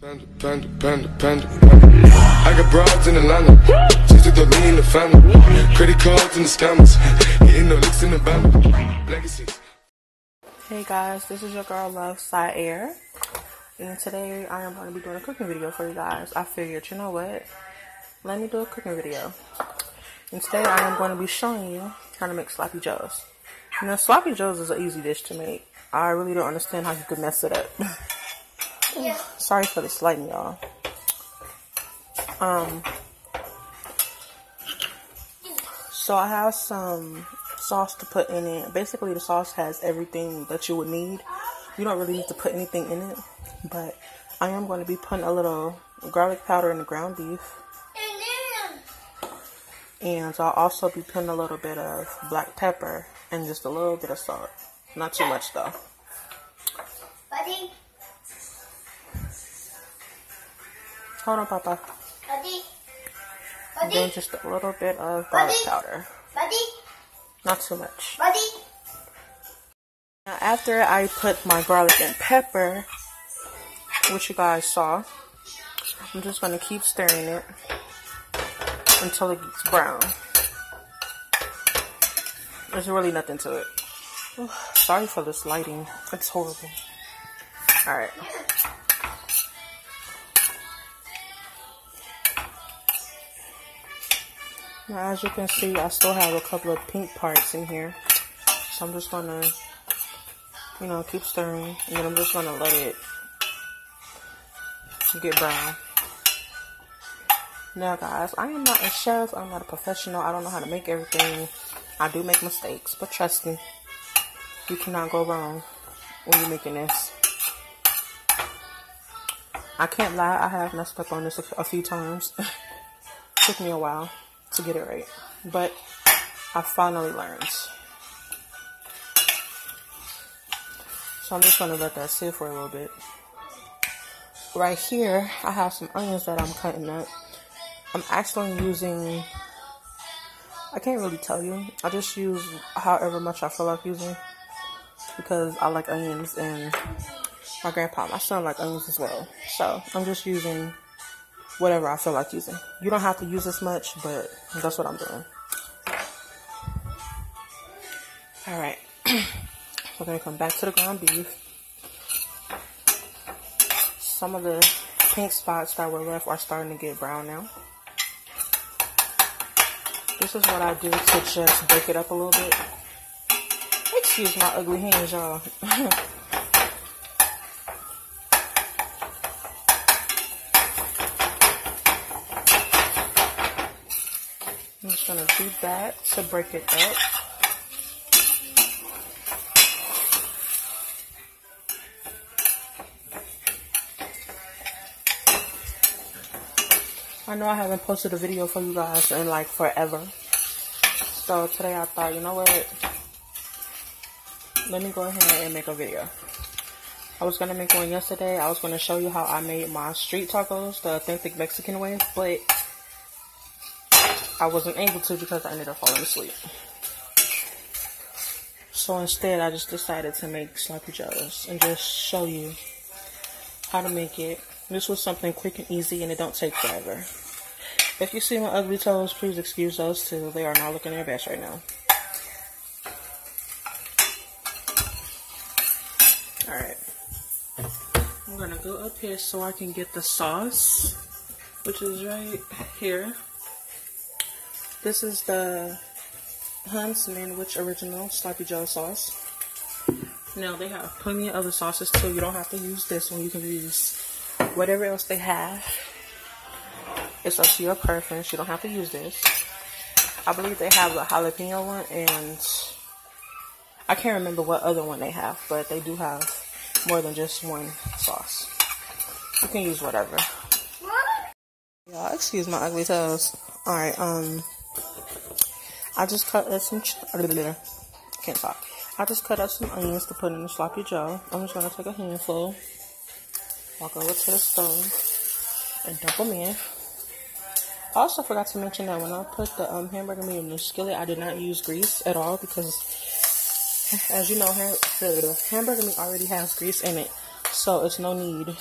Panda, panda, panda, panda. I got broads in Atlanta. Just took the lean in the family. Credit cards and the scammers. Getting no licks in the band. Legacies. Hey guys, this is your girl Love Side Air, and today I am going to be doing a cooking video for you guys. I figured, you know what? Let me do a cooking video. And today I am going to be showing you how to make sloppy joes. Now, sloppy joes is an easy dish to make. I really don't understand how you could mess it up. Yeah. Sorry for the lighting, y'all. So I have some sauce to put in it. Basically, the sauce has everything that you would need. You don't really need to put anything in it, but I am going to be putting a little garlic powder in the ground beef, and I'll also be putting a little bit of black pepper and just a little bit of salt. Not too much though. Buddy. Hold on, Papa. Buddy. I'm doing just a little bit of garlic powder. Buddy. Not too much. Buddy. Now, after I put my garlic and pepper, which you guys saw, I'm just going to keep stirring it until it gets brown. There's really nothing to it. Sorry for this lighting. It's horrible. Alright. Now, as you can see, I still have a couple of pink parts in here. So I'm just going to, keep stirring. And then I'm just going to let it get brown. Now, guys, I am not a chef. I'm not a professional. I don't know how to make everything. I do make mistakes. But trust me, you cannot go wrong when you're making this. I can't lie. I have messed up on this a few times. Took me a while to get it right, but I finally learned. So I'm just going to let that sit for a little bit. Right here, I have some onions that I'm cutting up. I'm actually using, I can't really tell you. I just use however much I feel like using because I like onions, and my grandpa, my son, like onions as well. So I'm just using whatever I feel like using. You don't have to use this much, but that's what I'm doing. Alright. We're going to come back to the ground beef. Some of the pink spots that were left are starting to get brown now. This is what I do to just break it up a little bit. Excuse my ugly hands, y'all. I'm just going to do that to break it up. I know I haven't posted a video for you guys in like forever. So today I thought, you know what? Let me go ahead and make a video. I was going to make one yesterday. I was going to show you how I made my street tacos, the authentic Mexican way, but I wasn't able to because I ended up falling asleep. So instead, I just decided to make sloppy joes and just show you how to make it. This was something quick and easy, and it don't take forever. If you see my ugly toes, please excuse those two. They are not looking their best right now. Alright. I'm going to go up here so I can get the sauce, which is right here. This is the Manmich original sloppy joe sauce. Now, they have plenty of other sauces too. You don't have to use this one. You can use whatever else they have. It's up to your preference. You don't have to use this. I believe they have the jalapeno one, and I can't remember what other one they have, but they do have more than just one sauce. You can use whatever. Y'all, excuse my ugly toes. Alright, I just cut up some, can't talk. I just cut up some onions to put in the sloppy joe. I'm just going to take a handful, walk over to the stove, and dump them in. I also forgot to mention that when I put the hamburger meat in the skillet, I did not use grease at all because, as you know, the hamburger meat already has grease in it. So it's no need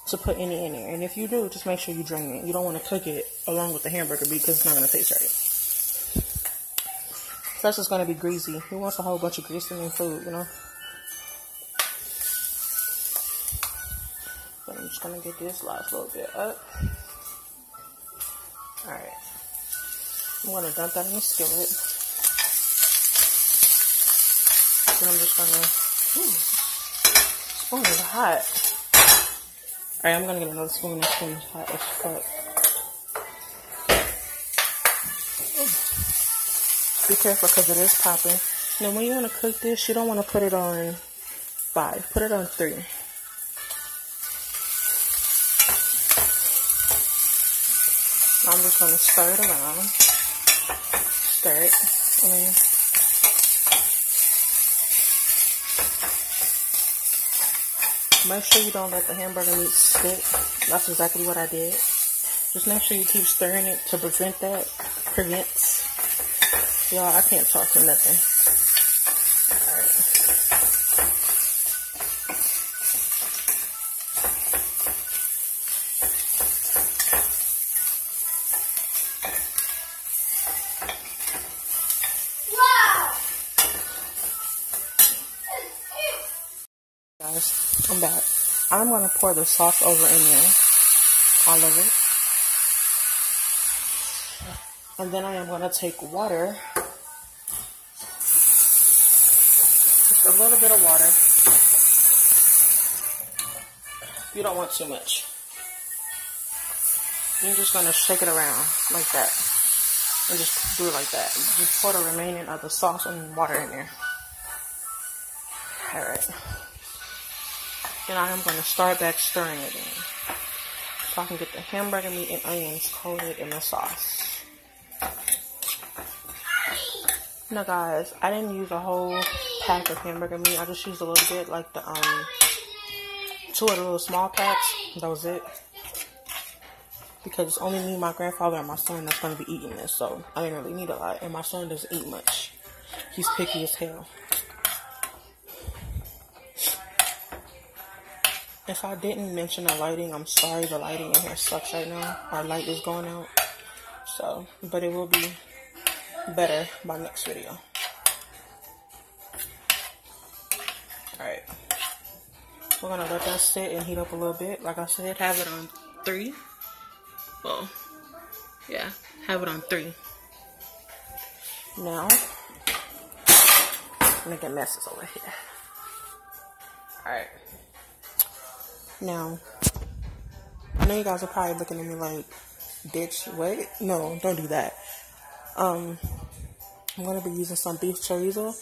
to put any in there. And if you do, just make sure you drain it. You don't want to cook it along with the hamburger beef because it's not going to taste right. Plus, it's going to be greasy. Who wants a whole bunch of grease in their food, you know? But I'm just going to get this last little bit up. Alright. I'm going to dump that in the skillet. Then I'm just going to... spoon is hot. Alright, I'm going to get another spoon. This spoon is hot as fuck. Be careful because it is popping. Now, when you want to cook this, you don't want to put it on 5. Put it on 3. I'm just going to stir it around. Stir it. And make sure you don't let the hamburger meat stick. That's exactly what I did. Just make sure you keep stirring it to prevent that. Prevents. Y'all, I can't talk for nothing. Alright. Guys, I'm back. I'm going to pour the sauce over in there. All of it. And then I am going to take water. Just a little bit of water. You don't want too much. You're just going to shake it around like that. And just do it like that. Just pour the remaining of the sauce and water in there. Alright. Then I am going to start back stirring it in. So I can get the hamburger meat and onions coated in the sauce. Now guys, I didn't use a whole pack of hamburger meat. I just used a little bit, like the 2 of the little small packs. That was it. Because it's only me, my grandfather, and my son that's going to be eating this. So I didn't really need a lot. And my son doesn't eat much. He's picky as hell. If I didn't mention the lighting, I'm sorry. The lighting in here sucks right now. Our light is going out. So, but it will be better by next video. Alright. We're going to let that sit and heat up a little bit. Like I said, have it on 3. Well, yeah. Have it on 3. Now, making messes over here. Alright. Now, I know you guys are probably looking at me like, bitch, what? No, don't do that. I'm going to be using some beef chorizo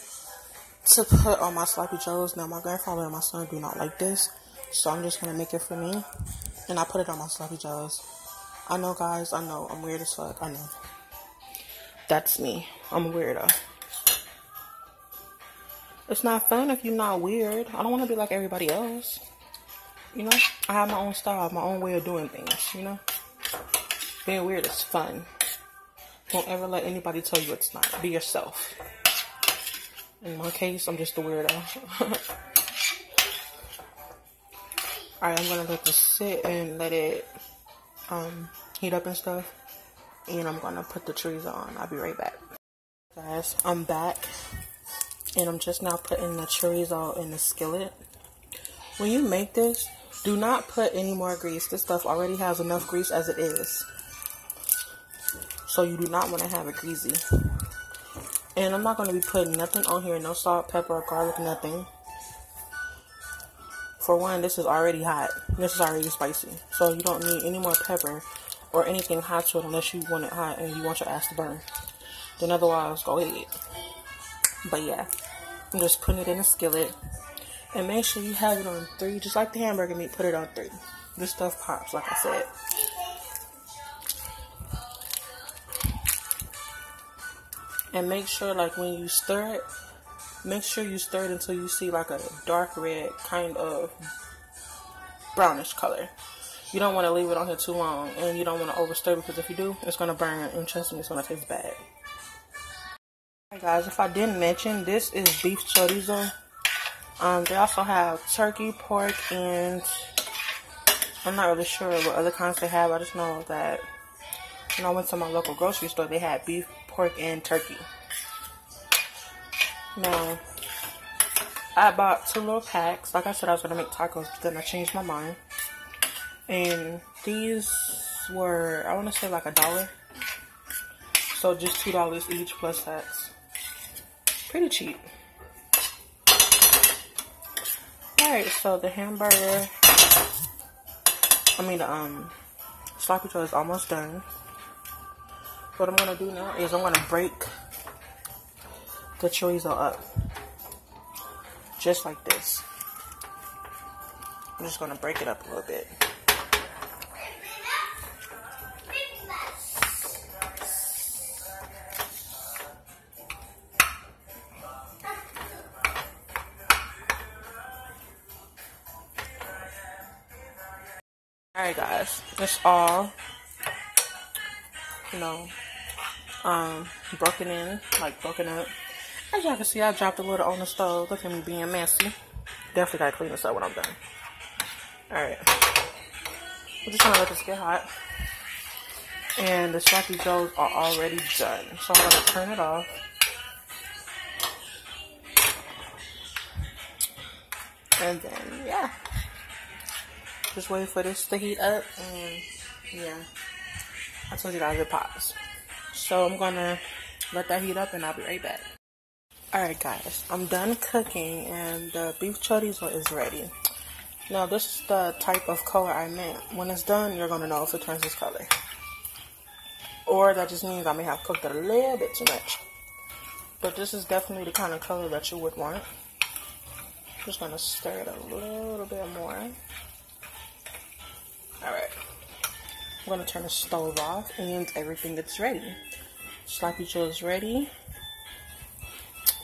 to put on my sloppy joes. Now, my grandfather and my son do not like this, so I'm just going to make it for me. And I put it on my sloppy joes. I know, guys, I know. I'm weird as fuck. I know. That's me. I'm a weirdo. It's not fun if you're not weird. I don't want to be like everybody else. You know, I have my own style, my own way of doing things, you know. Being weird is fun. Don't ever let anybody tell you it's not. Be yourself. In my case, I'm just a weirdo. Alright, I'm going to let this sit and let it heat up and stuff. And I'm going to put the chorizo on. I'll be right back. Guys, I'm back. And I'm just now putting the chorizo in the skillet. When you make this, do not put any more grease. This stuff already has enough grease as it is. So you do not want to have it greasy. And I'm not going to be putting nothing on here. No salt, pepper, garlic, nothing. For one, this is already hot. This is already spicy. So you don't need any more pepper or anything hot to it unless you want it hot and you want your ass to burn. Then otherwise, go ahead. But yeah, I'm just putting it in a skillet. And make sure you have it on 3. Just like the hamburger meat, put it on 3. This stuff pops, like I said. And make sure, like, when you stir it, make sure you stir it until you see, like, a dark red kind of brownish color. You don't want to leave it on here too long. And you don't want to overstir because if you do, it's going to burn. And trust me, it's going to taste bad. Hey, guys, if I didn't mention, this is beef chorizo. They also have turkey, pork, and I'm not really sure what other kinds they have. I just know that when I went to my local grocery store, they had beef, pork, and turkey. Now, I bought 2 little packs. Like I said, I was going to make tacos, but then I changed my mind. And these were, I want to say like $1. So just $2 each plus tax. Pretty cheap. Alright, so the hamburger, the sloppy joe is almost done. What I'm going to do now is I'm going to break the chorizo up. Just like this. I'm just going to break it up a little bit. Alright guys, it's all, broken up. As y'all can see, I dropped a little on the stove. Look at me being messy. Definitely gotta clean this up when I'm done. Alright. We're just gonna let this get hot. And the sloppy joes are already done. So I'm gonna turn it off. And then, yeah. Just wait for this to heat up, and yeah, I told you guys it pops. So I'm gonna let that heat up, and I'll be right back. Alright guys, I'm done cooking, and the beef chorizo is ready. Now this is the type of color I meant. When it's done, you're gonna know if it turns this color. Or that just means I may have cooked it a little bit too much. But this is definitely the kind of color that you would want. Just gonna stir it a little bit more. Alright, I'm going to turn the stove off and everything is ready. Sloppy joe is ready.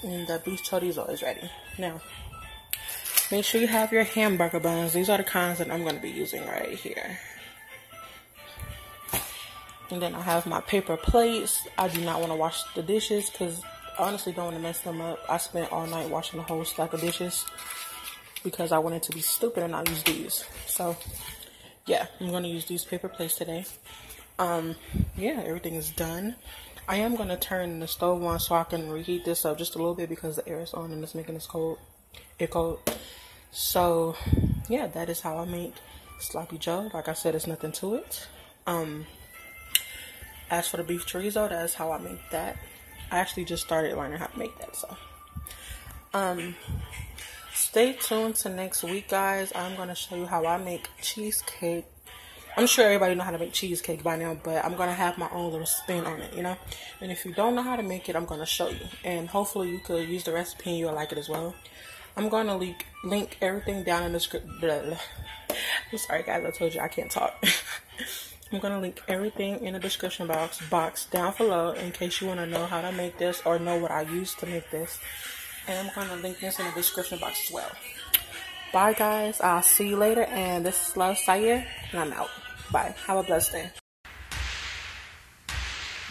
And the beef chorizo is ready. Now, make sure you have your hamburger buns. These are the kinds that I'm going to be using right here. And then I have my paper plates. I do not want to wash the dishes because I honestly don't want to mess them up. I spent all night washing the whole stack of dishes because I wanted to be stupid and not use these. So yeah, I'm going to use these paper plates today. Yeah, everything is done. I am going to turn the stove on so I can reheat this up just a little bit because the air is on and it's making this cold. So, yeah, that is how I make sloppy joe. Like I said, it's nothing to it. As for the beef chorizo, that is how I make that. I actually just started learning how to make that, so. Stay tuned to next week, guys. I'm going to show you how I make cheesecake. I'm sure everybody knows how to make cheesecake by now, but I'm going to have my own little spin on it, And if you don't know how to make it, I'm going to show you. And hopefully you could use the recipe and you'll like it as well. I'm going to link everything down in the description. I'm sorry, guys. I told you I can't talk. I'm going to link everything in the description box down below in case you want to know how to make this or know what I used to make this. And I'm going to link this in the description box as well. Bye, guys. I'll see you later. And this is Love Sayer, and I'm out. Bye. Have a blessed day.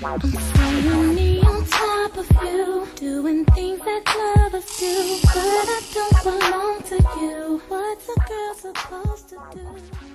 I'm finally on top of you, doing things that lovers do, but I don't belong to you. What's a girl supposed to do?